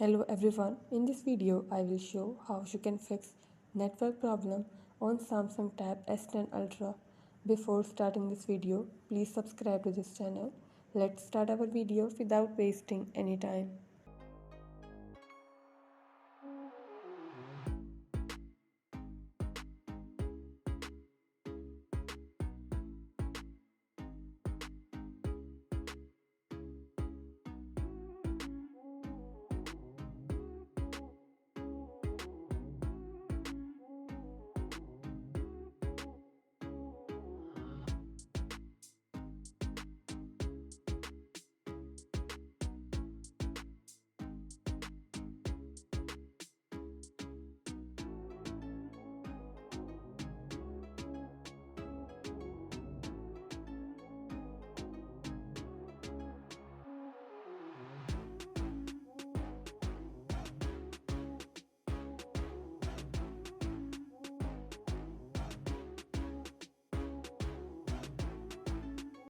Hello everyone, in this video I will show how you can fix network problem on Samsung Tab S10 Ultra. Before starting this video, please subscribe to this channel. Let's start our video without wasting any time.